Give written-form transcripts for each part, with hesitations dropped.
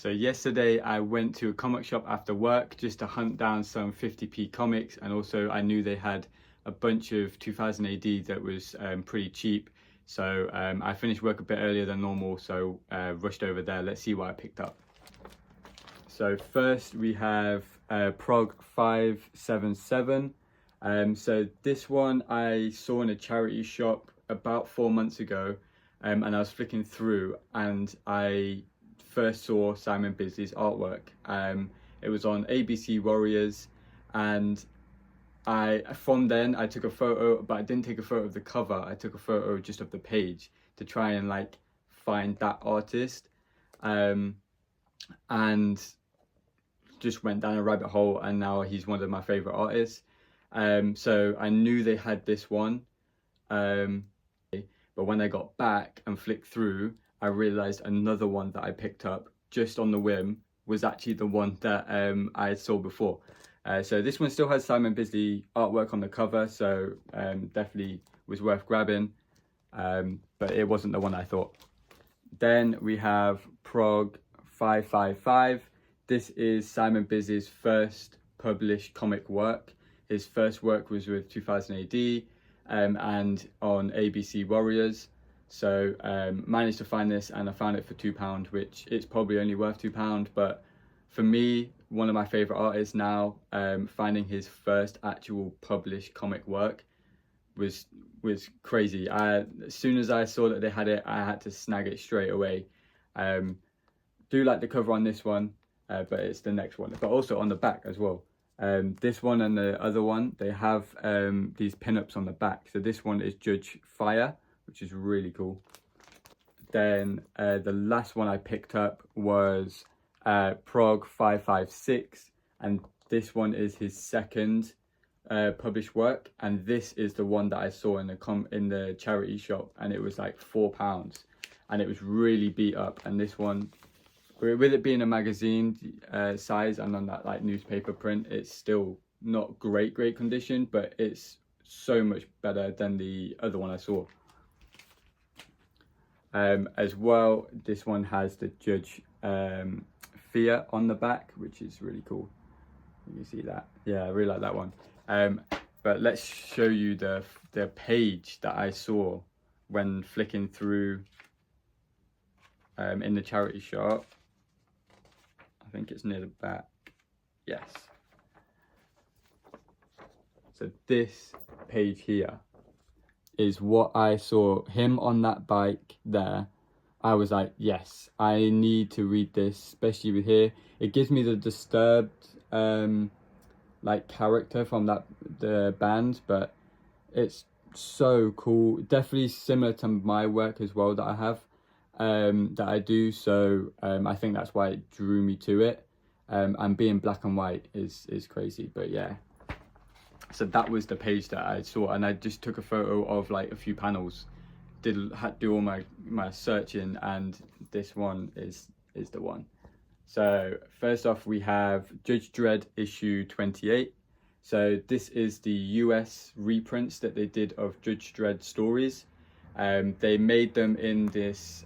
So yesterday I went to a comic shop after work just to hunt down some 50p comics, and also I knew they had a bunch of 2000 AD that was pretty cheap. So I finished work a bit earlier than normal, so rushed over there. Let's see what I picked up. So first we have Prog 577. So this one I saw in a charity shop about 4 months ago, and I was flicking through and I first saw Simon Bisley's artwork. It was on ABC Warriors, and from then I took a photo, but I didn't take a photo of the cover. I took a photo just of the page to try and like find that artist, and just went down a rabbit hole, and now he's one of my favorite artists. So I knew they had this one, but when I got back and flicked through, I realized another one that I picked up just on the whim was actually the one that I saw before. So this one still has Simon Bisley artwork on the cover, so definitely was worth grabbing, but it wasn't the one I thought. Then we have Prog 555. This is Simon Bisley's first published comic work. His first work was with 2000 AD and on ABC Warriors. So managed to find this, and I found it for £2, which it's probably only worth £2, but for me, one of my favorite artists now, finding his first actual published comic work was crazy. As soon as I saw that they had it, I had to snag it straight away. Do like the cover on this one, but it's the next one, but also on the back as well. This one and the other one, they have these pinups on the back. So this one is Judge Fire, which is really cool. Then the last one I picked up was Prog 556, and this one is his second published work, and this is the one that I saw in the charity shop, and it was like £4, and it was really beat up. And this one, with it being a magazine size and on that like newspaper print, it's still not great condition, but it's so much better than the other one I saw. As well, this one has the Judge Fear on the back, which is really cool. You see that? Yeah, I really like that one. But let's show you the page that I saw when flicking through in the charity shop. I think it's near the back. Yes. So this page here is what I saw him on that bike there. I was like, yes, I need to read this, especially with here. It gives me the Disturbed like character from the band, but it's so cool. Definitely similar to my work as well that I have, that I do. So I think that's why it drew me to it. And being black and white is crazy, but yeah. So that was the page that I saw, and I just took a photo of like a few panels, had to do all my searching, and this one is the one. So first off, we have Judge Dredd issue 28. So this is the US reprints that they did of Judge Dredd stories. They made them in this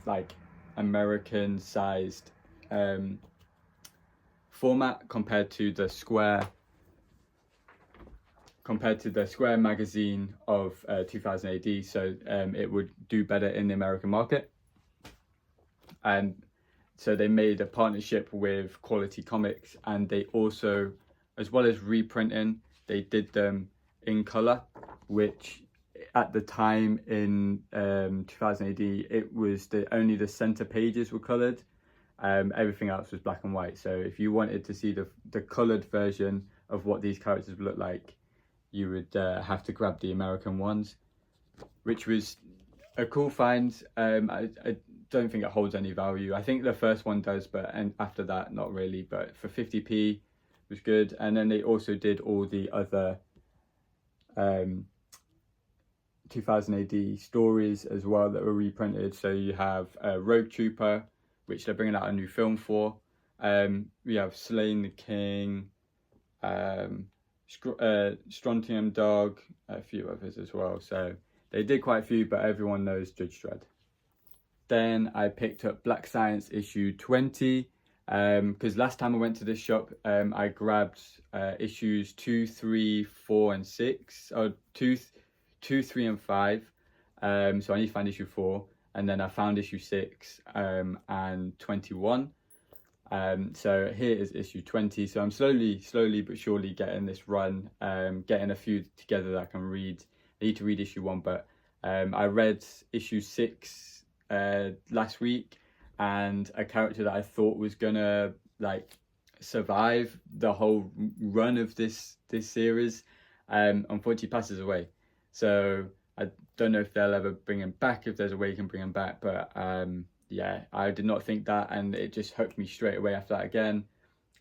like American sized format compared to the square magazine of 2000 AD, so it would do better in the American market. And so they made a partnership with Quality Comics, and they also, as well as reprinting, they did them in color, which at the time in 2000 AD, it was only the center pages were colored. Everything else was black and white. So if you wanted to see the colored version of what these characters would look like, you would have to grab the American ones, which was a cool find. I don't think it holds any value. I think the first one does, but after that, not really. But for 50p, it was good. And then they also did all the other 2000 AD stories as well that were reprinted. So you have Rogue Trooper, which they're bringing out a new film for. We have Slaying the King, Strontium Dog, a few others as well. So they did quite a few, but everyone knows Judge Dredd. Then I picked up Black Science issue 20, because last time I went to this shop, I grabbed issues 2, 3, 4, and 6, or 2, 3, and 5. So I need to find issue 4, and then I found issue 6 and 21. So here is issue 20. So I'm slowly but surely getting this run, getting a few together that I can read. I need to read issue 1, but I read issue 6 last week, and a character that I thought was gonna like survive the whole run of this series, unfortunately passes away. So I don't know if they'll ever bring him back, if there's a way you can bring him back, but yeah, I did not think that, and it just hooked me straight away after that again.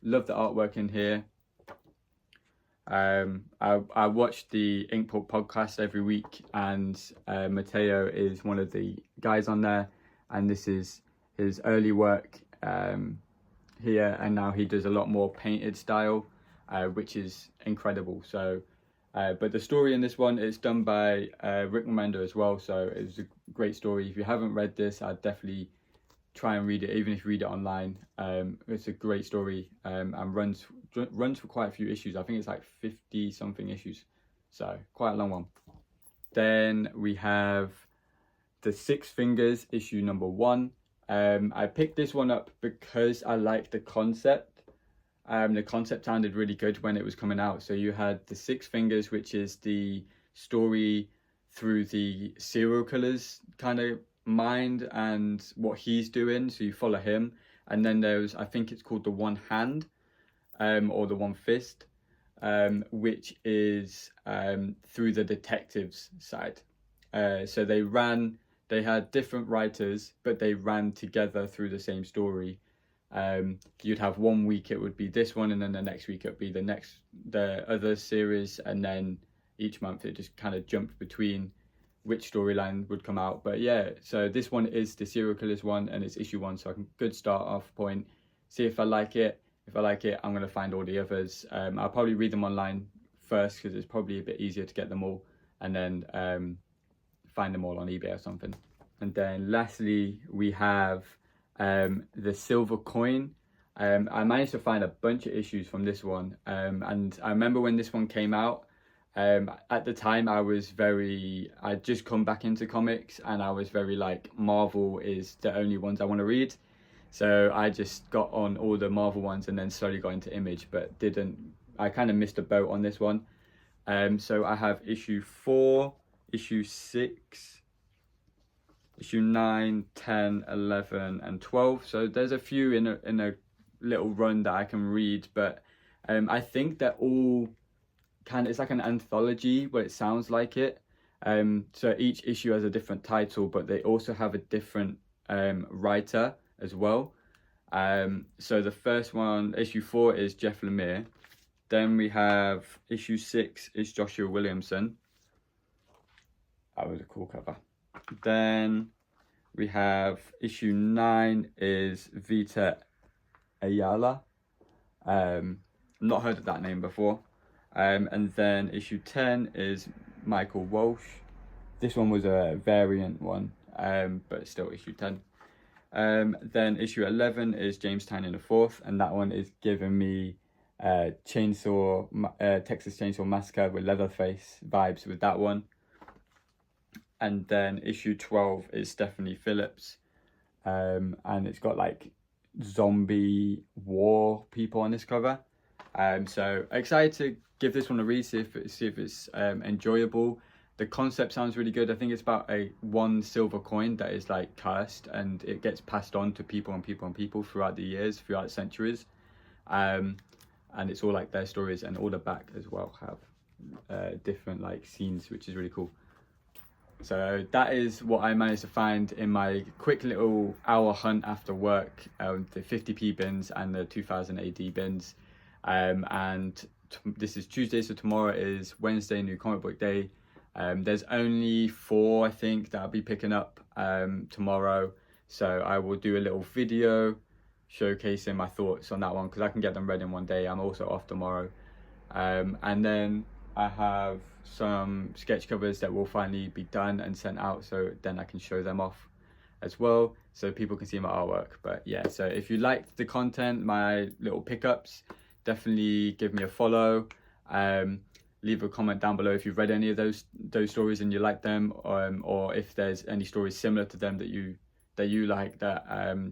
Love the artwork in here. I watch the Inkport podcast every week, and Matteo is one of the guys on there, and this is his early work here, and now he does a lot more painted style, which is incredible. So but the story in this one is done by Rick Remender as well, so it's a great story. If you haven't read this, I'd definitely try and read it, even if you read it online. It's a great story, and runs for quite a few issues. I think it's like 50 something issues, so quite a long one. Then we have The Six Fingers issue number 1. I picked this one up because I liked the concept. The concept sounded really good when it was coming out. So you had The Six Fingers, which is the story through the serial killer's kind of mind and what he's doing, so you follow him. And then there's, I think it's called The One Hand, or The One Fist, which is through the detectives side. So they had different writers, but they ran together through the same story. You'd have 1 week it would be this one, and then the next week it would be the other series, and then each month it just kind of jumped between which storyline would come out. But yeah, so this one is the serial killers one, and it's issue 1, so I can good start off point, see if I like it. If I like it, I'm going to find all the others. I'll probably read them online first, because it's probably a bit easier to get them all, and then find them all on eBay or something. And then lastly, we have The Silver Coin. I managed to find a bunch of issues from this one, and I remember when this one came out, at the time I'd just come back into comics, and I was very like, Marvel is the only ones I want to read. So I just got on all the Marvel ones and then slowly got into Image, but I kind of missed a boat on this one. So I have issue 4, issue 6, issue 9, 10, 11, and 12. So there's a few in a little run that I can read, but I think they're all it's like an anthology, but it sounds like it. So each issue has a different title, but they also have a different writer as well. So the first one, issue 4, is Jeff Lemire. Then we have issue 6 is Joshua Williamson. That was a cool cover. Then we have issue 9 is Vita Ayala. Not heard of that name before. And then issue 10 is Michael Walsh. This one was a variant one, but still issue 10. Then issue 11 is James Tynion IV, and that one is giving me Texas Chainsaw Massacre with Leatherface vibes with that one. And then issue 12 is Stephanie Phillips, and it's got like zombie war people on this cover. So excited to give this one a read, see if it's enjoyable. The concept sounds really good. I think it's about one silver coin that is like cursed, and it gets passed on to people and people and people throughout the years, throughout centuries. And it's all like their stories, and all the back as well have different like scenes, which is really cool. So that is what I managed to find in my quick little hour hunt after work, the 50p bins and the 2000 AD bins. This is Tuesday, so tomorrow is Wednesday, New Comic Book Day. There's only 4, I think, that I'll be picking up tomorrow. So I will do a little video showcasing my thoughts on that one, because I can get them read in one day. I'm also off tomorrow. And then I have some sketch covers that will finally be done and sent out, so then I can show them off as well, so people can see my artwork. But yeah, so if you liked the content, my little pickups, definitely give me a follow. Leave a comment down below if you've read any of those stories and you like them, or if there's any stories similar to them that you like, that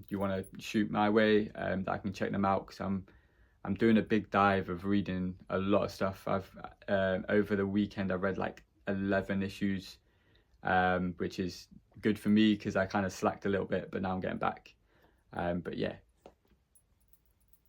you want to shoot my way, that I can check them out, because I'm doing a big dive of reading a lot of stuff. I've over the weekend I read like 11 issues, which is good for me because I kind of slacked a little bit, but now I'm getting back. But yeah,